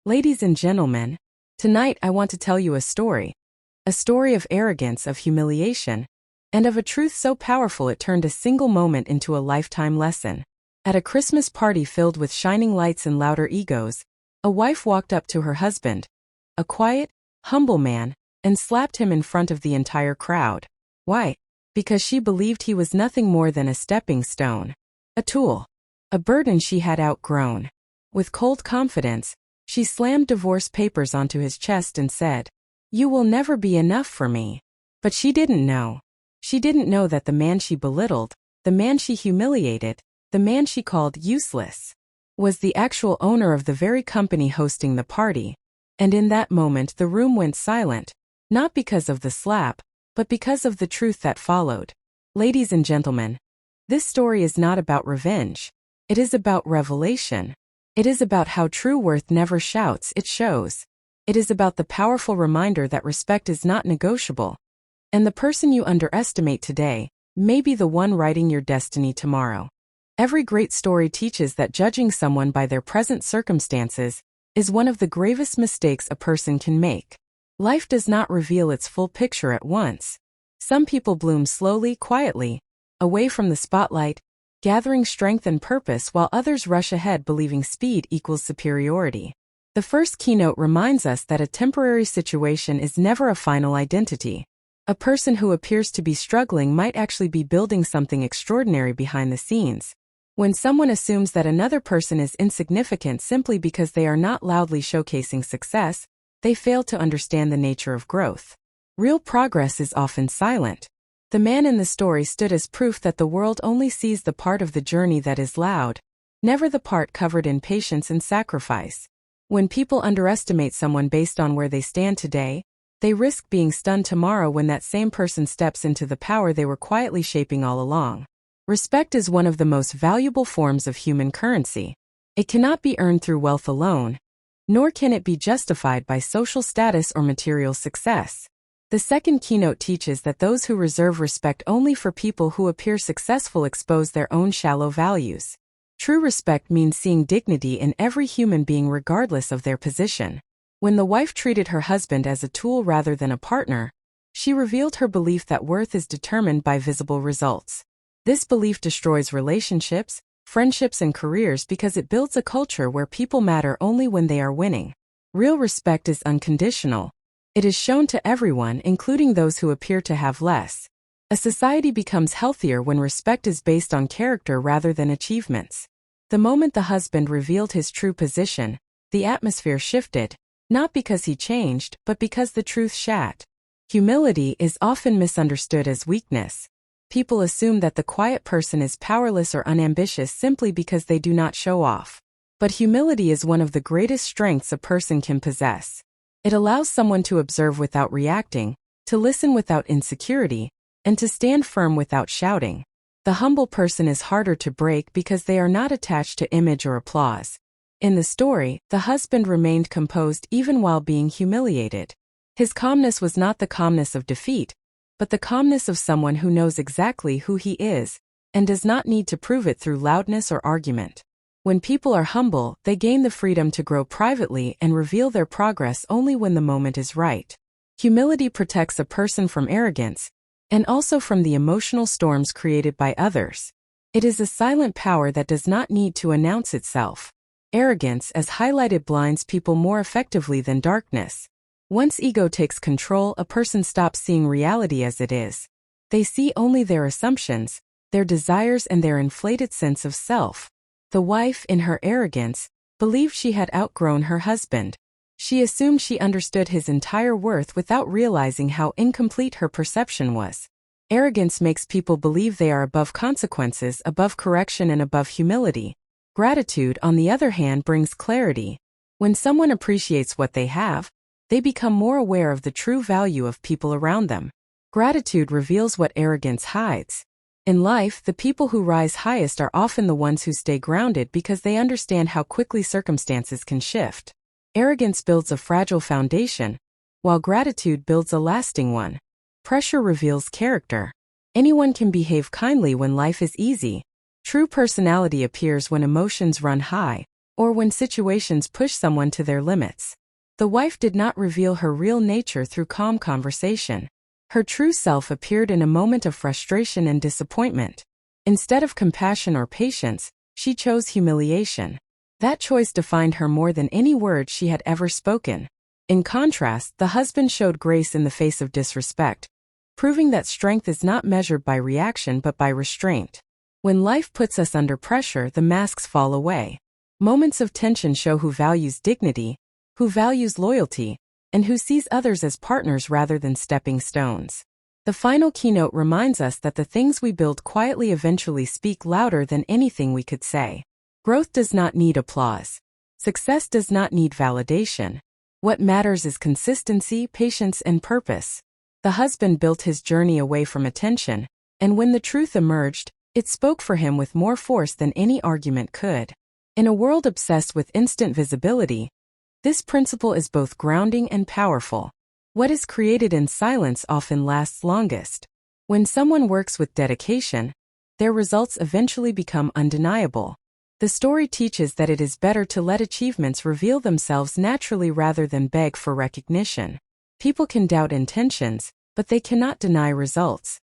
Ladies and gentlemen, tonight I want to tell you a story. A story of arrogance, of humiliation, and of a truth so powerful it turned a single moment into a lifetime lesson. At a Christmas party filled with shining lights and louder egos, a wife walked up to her husband, a quiet, humble man, and slapped him in front of the entire crowd. Why? Because she believed he was nothing more than a stepping stone, a tool, a burden she had outgrown. With cold confidence, she slammed divorce papers onto his chest and said, "You will never be enough for me." But she didn't know. She didn't know that the man she belittled, the man she humiliated, the man she called useless, was the actual owner of the very company hosting the party. And in that moment the room went silent, not because of the slap, but because of the truth that followed. Ladies and gentlemen, this story is not about revenge. It is about revelation. It is about how true worth never shouts, it shows. It is about the powerful reminder that respect is not negotiable. And the person you underestimate today may be the one writing your destiny tomorrow. Every great story teaches that judging someone by their present circumstances is one of the gravest mistakes a person can make. Life does not reveal its full picture at once. Some people bloom slowly, quietly, away from the spotlight, gathering strength and purpose, while others rush ahead believing speed equals superiority. The first keynote reminds us that a temporary situation is never a final identity. A person who appears to be struggling might actually be building something extraordinary behind the scenes. When someone assumes that another person is insignificant simply because they are not loudly showcasing success, they fail to understand the nature of growth. Real progress is often silent. The man in the story stood as proof that the world only sees the part of the journey that is loud, never the part covered in patience and sacrifice. When people underestimate someone based on where they stand today, they risk being stunned tomorrow when that same person steps into the power they were quietly shaping all along. Respect is one of the most valuable forms of human currency. It cannot be earned through wealth alone, nor can it be justified by social status or material success. The second keynote teaches that those who reserve respect only for people who appear successful expose their own shallow values. True respect means seeing dignity in every human being regardless of their position. When the wife treated her husband as a tool rather than a partner, she revealed her belief that worth is determined by visible results. This belief destroys relationships, friendships, and careers because it builds a culture where people matter only when they are winning. Real respect is unconditional. It is shown to everyone, including those who appear to have less. A society becomes healthier when respect is based on character rather than achievements. The moment the husband revealed his true position, the atmosphere shifted, not because he changed, but because the truth shat. Humility is often misunderstood as weakness. People assume that the quiet person is powerless or unambitious simply because they do not show off. But humility is one of the greatest strengths a person can possess. It allows someone to observe without reacting, to listen without insecurity, and to stand firm without shouting. The humble person is harder to break because they are not attached to image or applause. In the story, the husband remained composed even while being humiliated. His calmness was not the calmness of defeat, but the calmness of someone who knows exactly who he is, and does not need to prove it through loudness or argument. When people are humble, they gain the freedom to grow privately and reveal their progress only when the moment is right. Humility protects a person from arrogance, and also from the emotional storms created by others. It is a silent power that does not need to announce itself. Arrogance, as highlighted, blinds people more effectively than darkness. Once ego takes control, a person stops seeing reality as it is. They see only their assumptions, their desires, and their inflated sense of self. The wife, in her arrogance, believed she had outgrown her husband. She assumed she understood his entire worth without realizing how incomplete her perception was. Arrogance makes people believe they are above consequences, above correction, and above humility. Gratitude, on the other hand, brings clarity. When someone appreciates what they have, they become more aware of the true value of people around them. Gratitude reveals what arrogance hides. In life, the people who rise highest are often the ones who stay grounded because they understand how quickly circumstances can shift. Arrogance builds a fragile foundation, while gratitude builds a lasting one. Pressure reveals character. Anyone can behave kindly when life is easy. True personality appears when emotions run high, or when situations push someone to their limits. The wife did not reveal her real nature through calm conversation. Her true self appeared in a moment of frustration and disappointment. Instead of compassion or patience, she chose humiliation. That choice defined her more than any words she had ever spoken. In contrast, the husband showed grace in the face of disrespect, proving that strength is not measured by reaction but by restraint. When life puts us under pressure, the masks fall away. Moments of tension show who values dignity, who values loyalty, and who sees others as partners rather than stepping stones. The final keynote reminds us that the things we build quietly eventually speak louder than anything we could say. Growth does not need applause. Success does not need validation. What matters is consistency, patience, and purpose. The husband built his journey away from attention, and when the truth emerged, it spoke for him with more force than any argument could. In a world obsessed with instant visibility, this principle is both grounding and powerful. What is created in silence often lasts longest. When someone works with dedication, their results eventually become undeniable. The story teaches that it is better to let achievements reveal themselves naturally rather than beg for recognition. People can doubt intentions, but they cannot deny results.